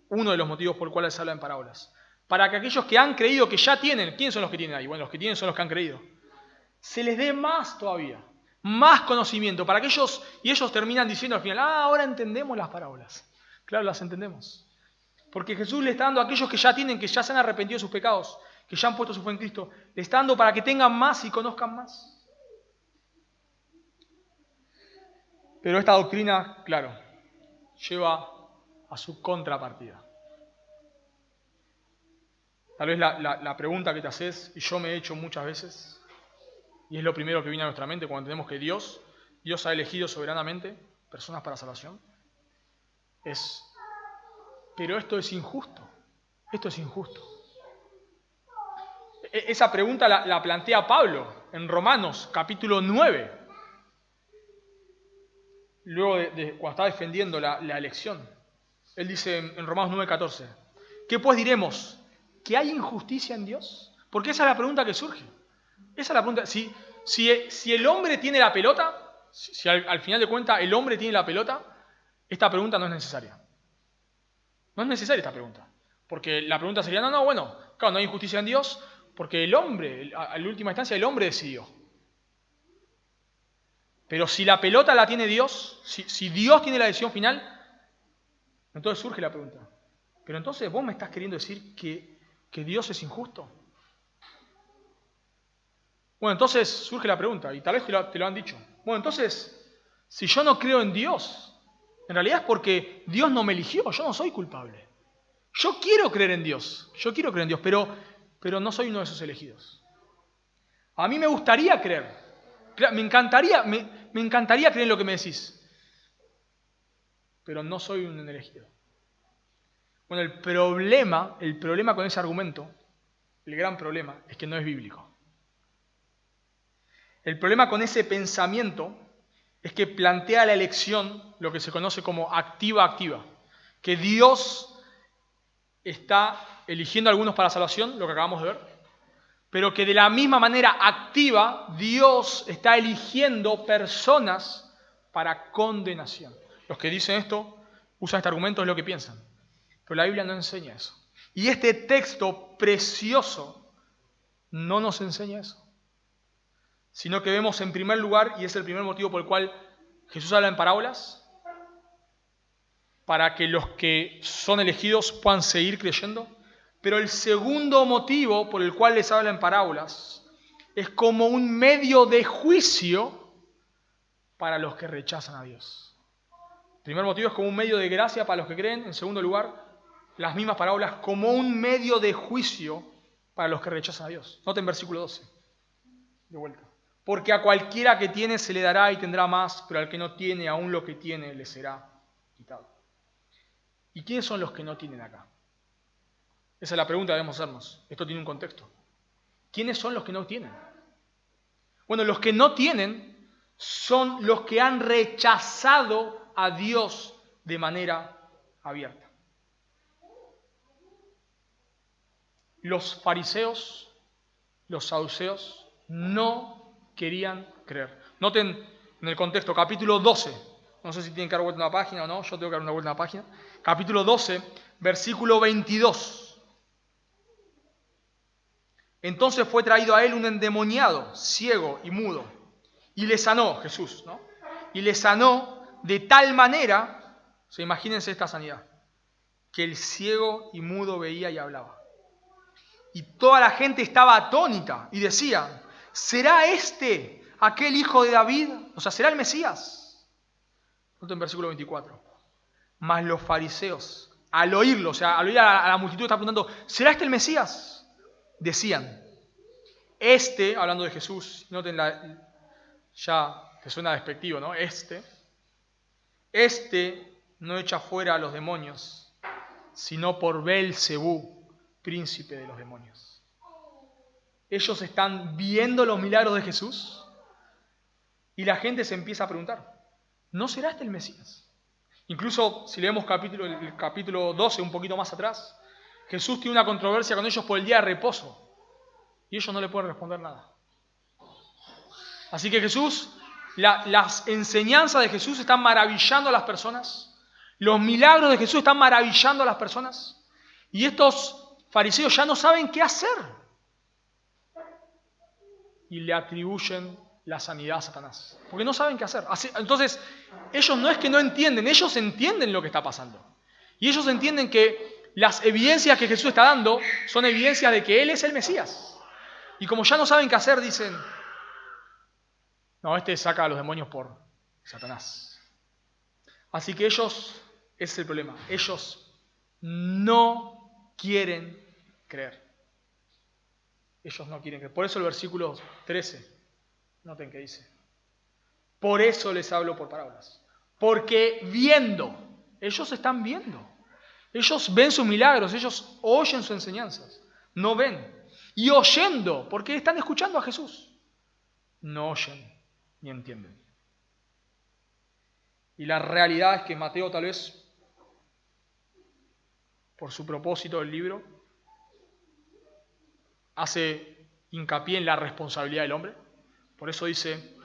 uno de los motivos por el cual les habla en parábolas. Para que aquellos que han creído, que ya tienen, ¿quiénes son los que tienen ahí? Bueno, los que tienen son los que han creído. Se les dé más todavía, más conocimiento, para que ellos terminan diciendo al final, ahora entendemos las parábolas. Claro, las entendemos. Porque Jesús le está dando a aquellos que ya tienen, que ya se han arrepentido de sus pecados, que ya han puesto su fe en Cristo, le está dando para que tengan más y conozcan más. Pero esta doctrina, claro, lleva a su contrapartida. Tal vez la pregunta que te haces, y yo me he hecho muchas veces, y es lo primero que viene a nuestra mente cuando entendemos que Dios ha elegido soberanamente personas para salvación, es, pero esto es injusto. Esa pregunta la plantea Pablo en Romanos capítulo 9. Luego cuando está defendiendo la elección. Él dice en Romanos 9:14, ¿qué pues diremos? ¿Que hay injusticia en Dios? Porque esa es la pregunta que surge. Esa es la pregunta. Si el hombre tiene la pelota, si al final de cuentas el hombre tiene la pelota, esta pregunta no es necesaria. No es necesaria esta pregunta. Porque la pregunta sería, bueno, claro, no hay injusticia en Dios, porque el hombre, a la última instancia, el hombre decidió. Pero si la pelota la tiene Dios, si Dios tiene la decisión final, entonces surge la pregunta. Pero entonces vos me estás queriendo decir que Dios es injusto. Bueno, entonces surge la pregunta, y tal vez te lo han dicho. Bueno, entonces, Si yo no creo en Dios, en realidad es porque Dios no me eligió, yo no soy culpable. Yo quiero creer en Dios, pero no soy uno de esos elegidos. A mí me gustaría creer, me encantaría creer en lo que me decís, pero no soy un elegido. Bueno, el problema con ese argumento, el gran problema, es que no es bíblico. El problema con ese pensamiento es que plantea la elección, lo que se conoce como activa-activa, que Dios está eligiendo a algunos para salvación, lo que acabamos de ver, pero que de la misma manera activa, Dios está eligiendo personas para condenación. Los que dicen esto, usan este argumento, es lo que piensan. Pero la Biblia no enseña eso. Y este texto precioso no nos enseña eso. Sino que vemos en primer lugar, y es el primer motivo por el cual Jesús habla en parábolas, para que los que son elegidos puedan seguir creyendo. Pero el segundo motivo por el cual les habla en parábolas es como un medio de juicio para los que rechazan a Dios. El primer motivo es como un medio de gracia para los que creen. En segundo lugar, las mismas parábolas como un medio de juicio para los que rechazan a Dios. Noten versículo 12. De vuelta. Porque a cualquiera que tiene se le dará y tendrá más, pero al que no tiene, aún lo que tiene le será quitado. ¿Y quiénes son los que no tienen acá? Esa es la pregunta que debemos hacernos. Esto tiene un contexto. ¿Quiénes son los que no tienen? Bueno, los que no tienen son los que han rechazado a Dios de manera abierta. Los fariseos, los saduceos, no querían creer. Noten en el contexto, capítulo 12. No sé si tienen que dar vuelta a una página o no, yo tengo que dar una vuelta a una página. Capítulo 12, versículo 22. Entonces fue traído a él un endemoniado, ciego y mudo, y le sanó, Jesús, ¿no? Y le sanó de tal manera, o sea, imagínense esta sanidad, que el ciego y mudo veía y hablaba. Y toda la gente estaba atónita y decía, ¿será este aquel hijo de David? O sea, ¿será el Mesías? En versículo 24. Mas los fariseos, al oírlo, o sea, al oír a la multitud que está preguntando, ¿será este el Mesías? Decían, hablando de Jesús, noten ya que suena despectivo, ¿no? Este no echa fuera a los demonios, sino por Beelzebú, príncipe de los demonios. Ellos están viendo los milagros de Jesús y la gente se empieza a preguntar, ¿no será este el Mesías? Incluso si leemos el capítulo 12, un poquito más atrás, Jesús tiene una controversia con ellos por el día de reposo y ellos no le pueden responder nada. Así que las enseñanzas de Jesús están maravillando a las personas, los milagros de Jesús están maravillando a las personas y estos fariseos ya no saben qué hacer y le atribuyen la sanidad a Satanás, porque no saben qué hacer. Entonces, ellos no es que no entienden, ellos entienden lo que está pasando. Y ellos entienden que las evidencias que Jesús está dando son evidencias de que Él es el Mesías. Y como ya no saben qué hacer, dicen, no, este saca a los demonios por Satanás. Así que ese es el problema, ellos no quieren creer. Ellos no quieren creer. Por eso el versículo 13, noten que dice, por eso les hablo por parábolas. Porque viendo, ellos están viendo. Ellos ven sus milagros, ellos oyen sus enseñanzas, no ven. Y oyendo, porque están escuchando a Jesús, no oyen ni entienden. Y la realidad es que Mateo, tal vez por su propósito del libro, hace hincapié en la responsabilidad del hombre. Por eso dice,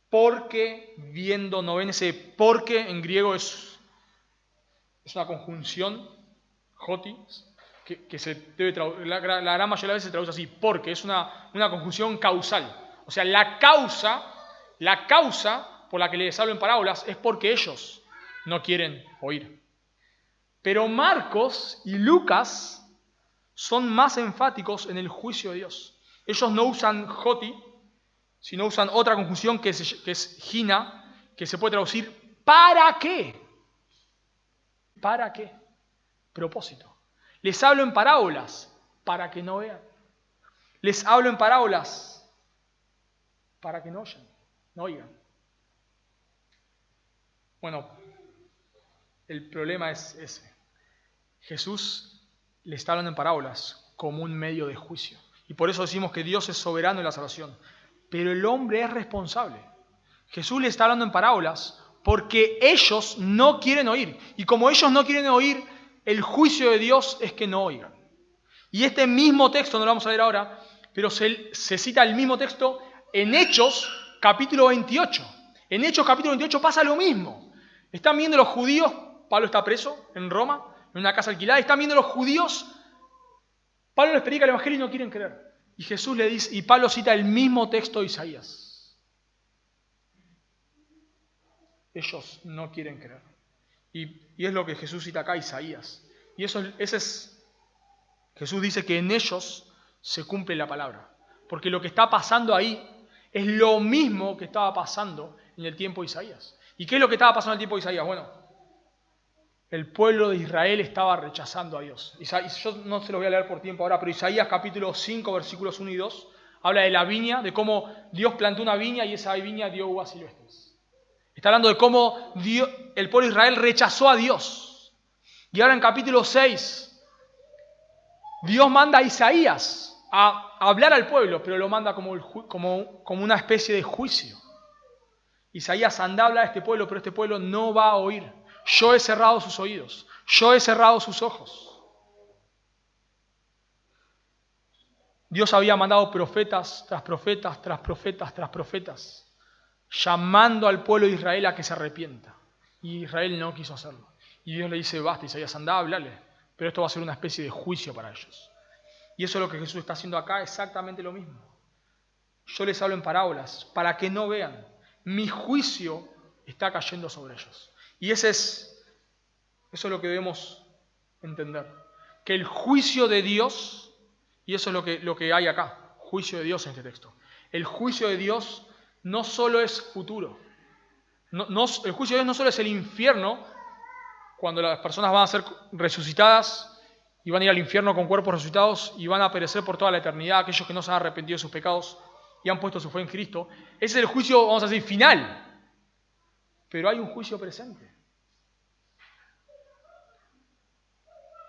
porque viendo, no ven. Ese porque en griego es una conjunción, joti, que se debe traducir, la gran mayoría de las veces se traduce así, porque es una conjunción causal. O sea, la causa por la que les hablo en parábolas es porque ellos no quieren oír. Pero Marcos y Lucas son más enfáticos en el juicio de Dios. Ellos no usan joti, sino usan otra conjunción que es gina, que se puede traducir ¿para qué? ¿Para qué? Propósito. Les hablo en parábolas para que no vean. Les hablo en parábolas para que no oigan. No oigan. Bueno, el problema es ese. Jesús le está hablando en parábolas como un medio de juicio. Y por eso decimos que Dios es soberano en la salvación. Pero el hombre es responsable. Jesús le está hablando en parábolas porque ellos no quieren oír. Y como ellos no quieren oír, el juicio de Dios es que no oigan. Y este mismo texto, no lo vamos a ver ahora, pero se cita el mismo texto en Hechos capítulo 28. En Hechos capítulo 28 pasa lo mismo. Están viendo los judíos, Pablo está preso en Roma, en una casa alquilada, están viendo los judíos, Pablo les predica el evangelio y no quieren creer. Y Jesús le dice, y Pablo cita el mismo texto de Isaías. Ellos no quieren creer. Y es lo que Jesús cita acá, Isaías. Y Jesús dice que en ellos se cumple la palabra. Porque lo que está pasando ahí es lo mismo que estaba pasando en el tiempo de Isaías. ¿Y qué es lo que estaba pasando en el tiempo de Isaías? Bueno, el pueblo de Israel estaba rechazando a Dios. Yo no se lo voy a leer por tiempo ahora, pero Isaías capítulo 5, versículos 1 y 2, habla de la viña, de cómo Dios plantó una viña y esa viña dio uvas silvestres. Está hablando de cómo el pueblo de Israel rechazó a Dios. Y ahora en capítulo 6, Dios manda a Isaías a hablar al pueblo, pero lo manda como una especie de juicio. Isaías anda a hablar a este pueblo, pero este pueblo no va a oír. Yo he cerrado sus oídos, yo he cerrado sus ojos. Dios había mandado profetas tras profetas, tras profetas, tras profetas, llamando al pueblo de Israel a que se arrepienta. Y Israel no quiso hacerlo. Y Dios le dice, basta Isaías, anda a hablarle, pero esto va a ser una especie de juicio para ellos. Y eso es lo que Jesús está haciendo acá, exactamente lo mismo. Yo les hablo en parábolas, para que no vean. Mi juicio está cayendo sobre ellos. Y eso es lo que debemos entender. Que el juicio de Dios, y eso es lo que hay acá, juicio de Dios en este texto. El juicio de Dios no solo es futuro. El juicio de Dios no solo es el infierno, cuando las personas van a ser resucitadas y van a ir al infierno con cuerpos resucitados y van a perecer por toda la eternidad, aquellos que no se han arrepentido de sus pecados y han puesto su fe en Cristo. Ese es el juicio, vamos a decir, final. Pero hay un juicio presente.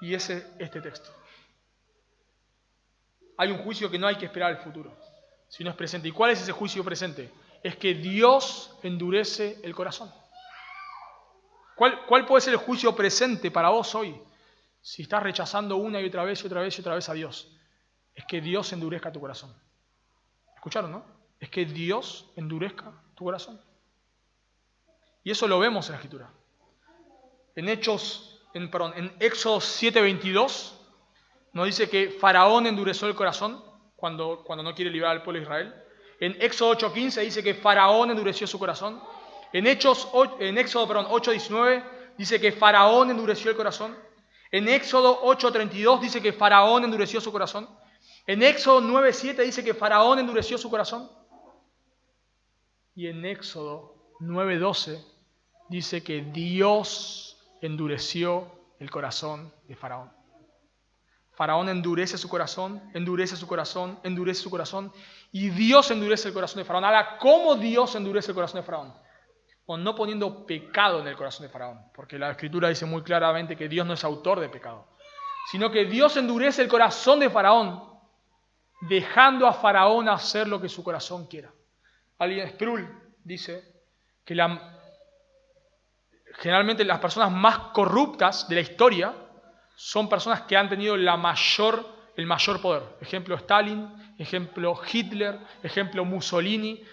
Y ese es este texto. Hay un juicio que no hay que esperar al futuro, sino es presente. ¿Y cuál es ese juicio presente? Es que Dios endurece el corazón. ¿Cuál puede ser el juicio presente para vos hoy? Si estás rechazando una y otra vez y otra vez y otra vez a Dios. Es que Dios endurezca tu corazón. ¿Escucharon, no? Es que Dios endurezca tu corazón. Y eso lo vemos en la Escritura. En Éxodo 7:22 nos dice que Faraón endureció el corazón cuando no quiere liberar al pueblo de Israel. En Éxodo 8:15 dice que Faraón endureció su corazón. En Éxodo 8:19 dice que Faraón endureció el corazón. En Éxodo 8:32 dice que Faraón endureció su corazón. En Éxodo 9:7 dice que Faraón endureció su corazón. Y en Éxodo 9:12 dice que Dios endureció el corazón de Faraón. Faraón endurece su corazón, endurece su corazón, endurece su corazón, y Dios endurece el corazón de Faraón. Ahora, ¿cómo Dios endurece el corazón de Faraón? O no poniendo pecado en el corazón de Faraón, porque la Escritura dice muy claramente que Dios no es autor de pecado, sino que Dios endurece el corazón de Faraón, dejando a Faraón hacer lo que su corazón quiera. Alguien, Sproul, dice que generalmente las personas más corruptas de la historia son personas que han tenido el mayor poder. Ejemplo Stalin, ejemplo Hitler, ejemplo Mussolini.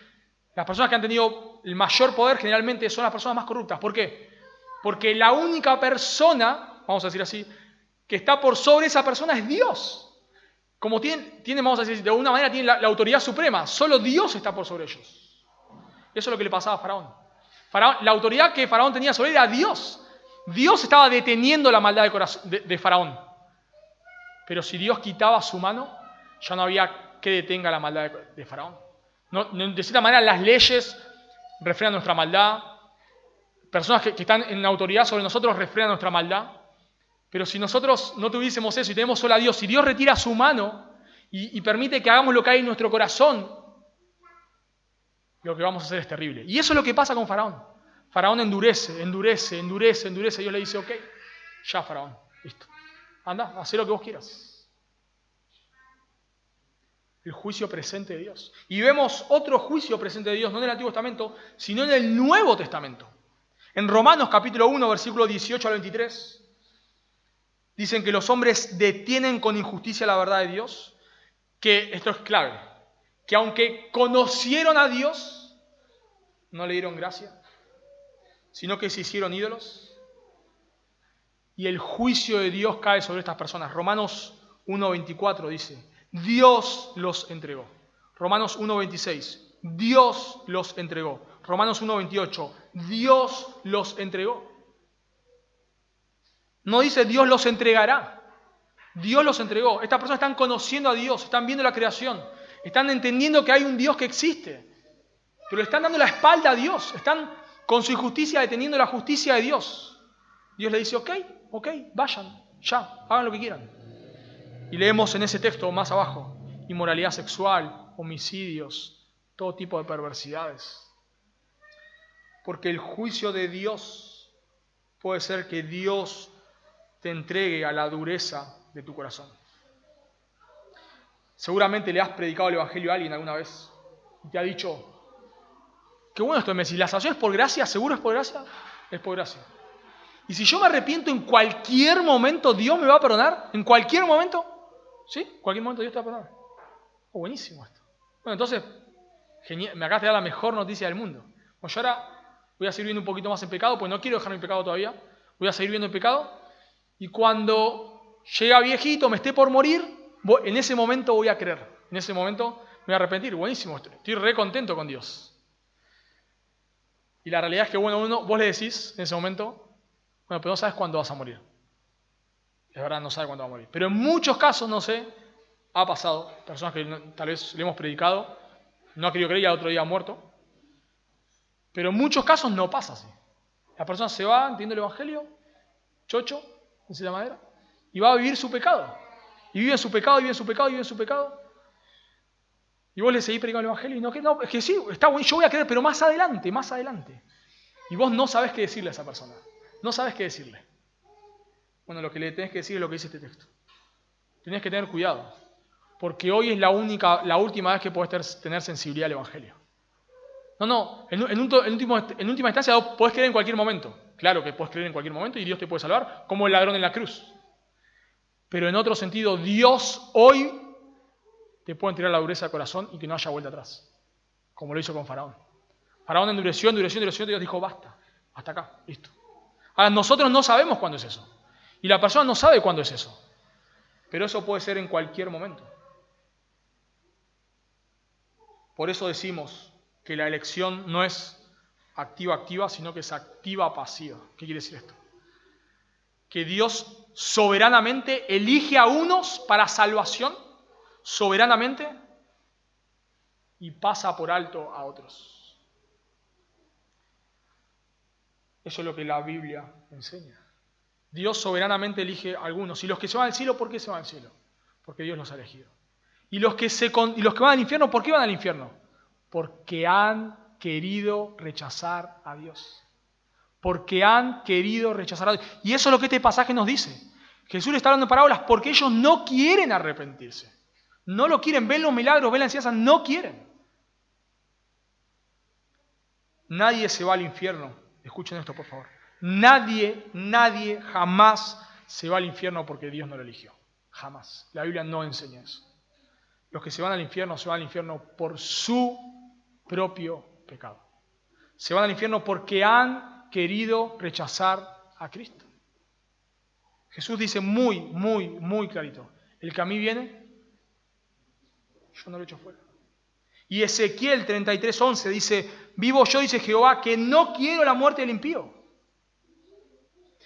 Las personas que han tenido el mayor poder generalmente son las personas más corruptas. ¿Por qué? Porque la única persona, vamos a decir así, que está por sobre esa persona es Dios. Como tiene, vamos a decir, de alguna manera tiene la autoridad suprema. Solo Dios está por sobre ellos. Eso es lo que le pasaba a Faraón. La autoridad que Faraón tenía sobre él era Dios. Dios estaba deteniendo la maldad de Faraón. Pero si Dios quitaba su mano, ya no había que detenga la maldad de Faraón. De cierta manera, las leyes refrenan nuestra maldad, personas que están en autoridad sobre nosotros refrenan nuestra maldad. Pero si nosotros no tuviésemos eso y tenemos solo a Dios, si Dios retira su mano y permite que hagamos lo que hay en nuestro corazón, lo que vamos a hacer es terrible. Y eso es lo que pasa con Faraón. Faraón endurece. Dios le dice, ok, ya Faraón, listo. Anda, haz lo que vos quieras. El juicio presente de Dios. Y vemos otro juicio presente de Dios, no en el Antiguo Testamento, sino en el Nuevo Testamento. En Romanos capítulo 1, versículo 18 al 23, dicen que los hombres detienen con injusticia la verdad de Dios, que esto es clave, que aunque conocieron a Dios, no le dieron gracia, sino que se hicieron ídolos, y el juicio de Dios cae sobre estas personas. Romanos 1:24 dice, Dios los entregó. Romanos 1:26, Dios los entregó. Romanos 1:28, Dios los entregó. No dice Dios los entregará. Dios los entregó. Estas personas están conociendo a Dios, están viendo la creación, están entendiendo que hay un Dios que existe, pero le están dando la espalda a Dios, están con su injusticia deteniendo la justicia de Dios. Dios le dice, ok, vayan, ya, hagan lo que quieran. Y leemos en ese texto más abajo, inmoralidad sexual, homicidios, todo tipo de perversidades. Porque el juicio de Dios puede ser que Dios te entregue a la dureza de tu corazón. Seguramente le has predicado el Evangelio a alguien alguna vez y te ha dicho, qué bueno esto, Messi, ¿la salvación es por gracia? ¿Seguro es por gracia? Es por gracia. Y si yo me arrepiento en cualquier momento, ¿Dios me va a perdonar? ¿En cualquier momento? ¿Sí? En cualquier momento Dios te va a perdonar. Oh, buenísimo esto. Bueno, entonces, genial, me acabas de dar la mejor noticia del mundo. Bueno, yo ahora voy a seguir viendo un poquito más en pecado, pues no quiero dejar mi pecado todavía. Voy a seguir viendo en pecado. Y cuando llega viejito, me esté por morir, en ese momento voy a creer. En ese momento me voy a arrepentir. Buenísimo, estoy re contento con Dios. Y la realidad es que, bueno, vos le decís en ese momento, bueno, pero no sabes cuándo vas a morir. Es verdad, no sabes cuándo vas a morir. Pero en muchos casos, no sé, ha pasado. Personas que tal vez le hemos predicado, no ha querido creer y al otro día ha muerto. Pero en muchos casos no pasa así. La persona se va, entiende el Evangelio, chocho, dice la madera, y va a vivir su pecado. Y vive en su pecado, y vive en su pecado, y vive en su pecado. Y vos le seguís predicando el Evangelio, y no, es que sí, está bueno, yo voy a creer, pero más adelante. Y vos no sabés qué decirle a esa persona. No sabés qué decirle. Bueno, lo que le tenés que decir es lo que dice este texto. Tenés que tener cuidado, porque hoy es la última vez que podés tener sensibilidad al Evangelio. No, en última instancia vos podés creer en cualquier momento. Claro que podés creer en cualquier momento y Dios te puede salvar, como el ladrón en la cruz. Pero en otro sentido, Dios hoy te puede entregar la dureza del corazón y que no haya vuelta atrás, como lo hizo con Faraón. Faraón endureció, y Dios dijo, basta, hasta acá, listo. Ahora, nosotros no sabemos cuándo es eso. Y la persona no sabe cuándo es eso. Pero eso puede ser en cualquier momento. Por eso decimos que la elección no es activa-activa, sino que es activa-pasiva. ¿Qué quiere decir esto? Que Dios soberanamente elige a unos para salvación, soberanamente, y pasa por alto a otros. Eso es lo que la Biblia enseña. Dios soberanamente elige a algunos. Y los que se van al cielo, ¿por qué se van al cielo? Porque Dios los ha elegido. Y los que van al infierno, ¿por qué van al infierno? Porque han querido rechazar a Dios. Porque han querido rechazar a Dios. Y eso es lo que este pasaje nos dice. Jesús le está hablando en parábolas porque ellos no quieren arrepentirse. No lo quieren, ven los milagros, ven la enseñanza, no quieren. Nadie se va al infierno. Escuchen esto, por favor. Nadie jamás se va al infierno porque Dios no lo eligió. Jamás. La Biblia no enseña eso. Los que se van al infierno por su propio pecado. Se van al infierno porque han querido rechazar a Cristo. Jesús dice muy clarito, el que a mí viene, yo no lo echo fuera. Y Ezequiel 33:11 dice, vivo yo, dice Jehová, que no quiero la muerte del impío.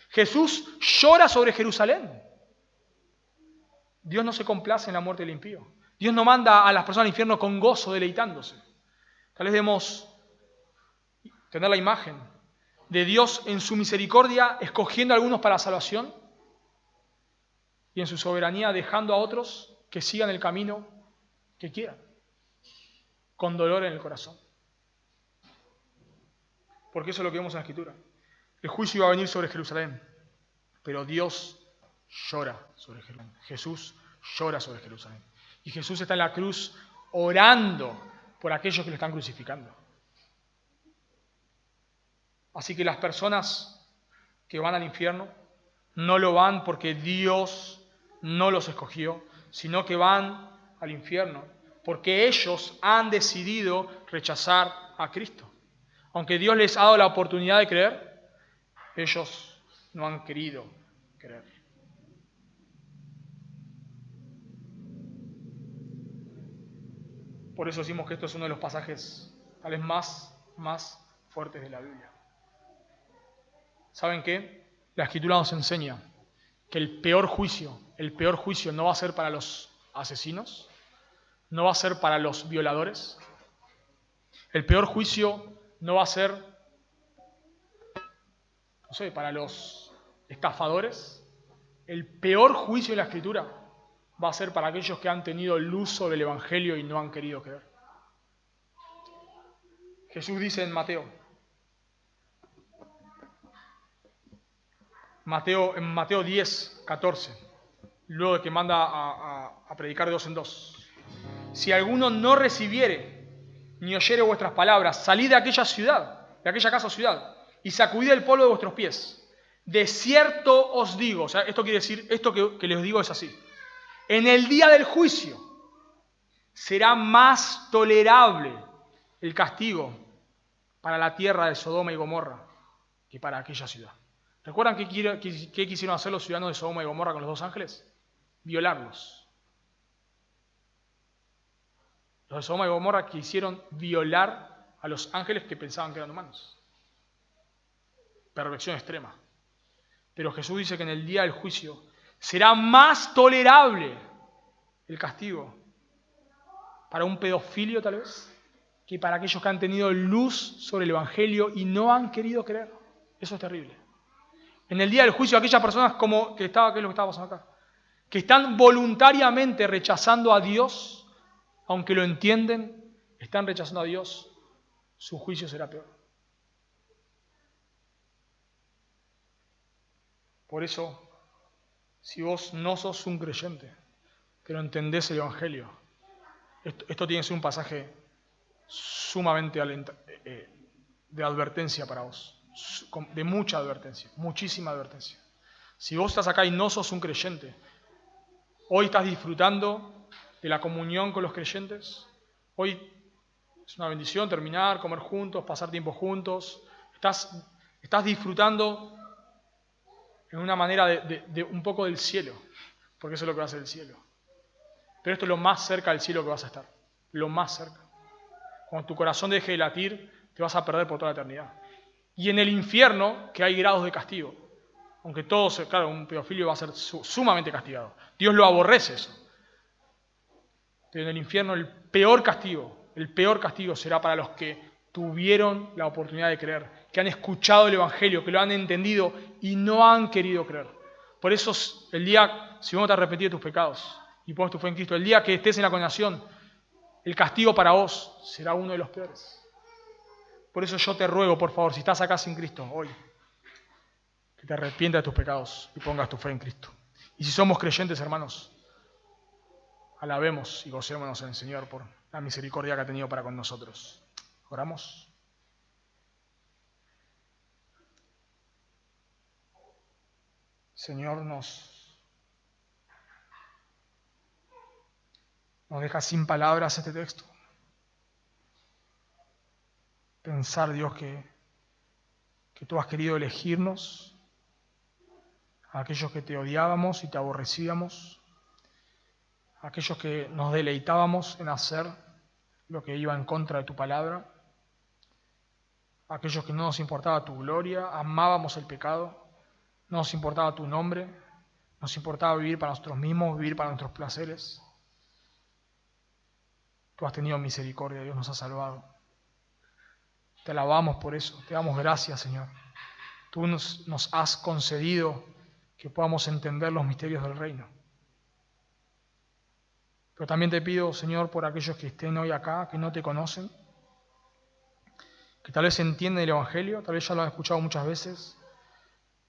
Jesús llora sobre Jerusalén. Dios no se complace en la muerte del impío. Dios no manda a las personas al infierno con gozo, deleitándose. Tal vez debemos tener la imagen de Dios en su misericordia escogiendo a algunos para la salvación y en su soberanía dejando a otros que sigan el camino que quieran, con dolor en el corazón. Porque eso es lo que vemos en la Escritura. El juicio iba a venir sobre Jerusalén, pero Dios llora sobre Jerusalén. Jesús llora sobre Jerusalén. Y Jesús está en la cruz orando por aquellos que lo están crucificando. Así que las personas que van al infierno no lo van porque Dios no los escogió, sino que van al infierno porque ellos han decidido rechazar a Cristo. Aunque Dios les ha dado la oportunidad de creer, ellos no han querido creer. Por eso decimos que esto es uno de los pasajes tal vez más fuertes de la Biblia. ¿Saben qué? La Escritura nos enseña que el peor juicio no va a ser para los asesinos, no va a ser para los violadores. El peor juicio no va a ser, para los estafadores. El peor juicio en la Escritura va a ser para aquellos que han tenido luz sobre el Evangelio y no han querido creer. Jesús dice en Mateo 10, 14, luego de que manda a predicar de 2 en 2. Si alguno no recibiere ni oyere vuestras palabras, salid de aquella casa o ciudad, y sacudid el polvo de vuestros pies. De cierto os digo, esto quiere decir, esto que les digo es así. En el día del juicio será más tolerable el castigo para la tierra de Sodoma y Gomorra que para aquella ciudad. ¿Recuerdan qué quisieron hacer los ciudadanos de Sodoma y Gomorra con los 2 ángeles? Violarlos. Los de Sodoma y Gomorra quisieron violar a los ángeles que pensaban que eran humanos. Perversión extrema. Pero Jesús dice que en el día del juicio será más tolerable el castigo para un pedofilio tal vez que para aquellos que han tenido luz sobre el Evangelio y no han querido creer. Eso es terrible. En el día del juicio, aquellas personas ¿qué es lo que estaba pasando acá? Que están voluntariamente rechazando a Dios, aunque lo entienden, están rechazando a Dios, su juicio será peor. Por eso, si vos no sos un creyente, que no entendés el Evangelio, esto tiene que ser un pasaje sumamente de advertencia para vos. De mucha advertencia, muchísima advertencia. Si vos estás acá y no sos un creyente, hoy estás disfrutando de la comunión con los creyentes, hoy es una bendición terminar, comer juntos, pasar tiempo juntos, estás disfrutando en una manera de un poco del cielo, porque eso es lo que va a ser el cielo. Pero esto es lo más cerca del cielo que vas a estar, lo más cerca. Cuando tu corazón deje de latir, te vas a perder por toda la eternidad. Y en el infierno, que hay grados de castigo. Aunque claro, un pedofilio va a ser sumamente castigado. Dios lo aborrece eso. Pero en el infierno el peor castigo será para los que tuvieron la oportunidad de creer, que han escuchado el Evangelio, que lo han entendido y no han querido creer. Por eso el día, si vos no te arrepentís de tus pecados y pones tu fe en Cristo, el día que estés en la condenación, el castigo para vos será uno de los peores. Por eso yo te ruego, por favor, si estás acá sin Cristo hoy, que te arrepientas de tus pecados y pongas tu fe en Cristo. Y si somos creyentes, hermanos, alabemos y gocémonos en el Señor por la misericordia que ha tenido para con nosotros. ¿Oramos? Señor, nos deja sin palabras este texto. Pensar, Dios, que tú has querido elegirnos, a aquellos que te odiábamos y te aborrecíamos, a aquellos que nos deleitábamos en hacer lo que iba en contra de tu palabra, a aquellos que no nos importaba tu gloria, amábamos el pecado, no nos importaba tu nombre, nos importaba vivir para nosotros mismos, vivir para nuestros placeres. Tú has tenido misericordia, Dios nos ha salvado. Te alabamos por eso, te damos gracias, Señor. Tú nos has concedido que podamos entender los misterios del reino. Pero también te pido, Señor, por aquellos que estén hoy acá, que no te conocen, que tal vez entienden el Evangelio, tal vez ya lo han escuchado muchas veces,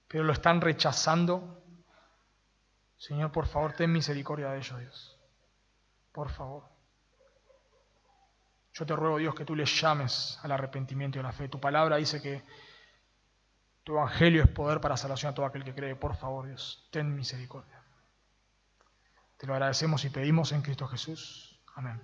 pero lo están rechazando. Señor, por favor, ten misericordia de ellos, Dios. Por favor. Yo te ruego, Dios, que tú les llames al arrepentimiento y a la fe. Tu palabra dice que tu Evangelio es poder para salvación a todo aquel que cree. Por favor, Dios, ten misericordia. Te lo agradecemos y pedimos en Cristo Jesús. Amén.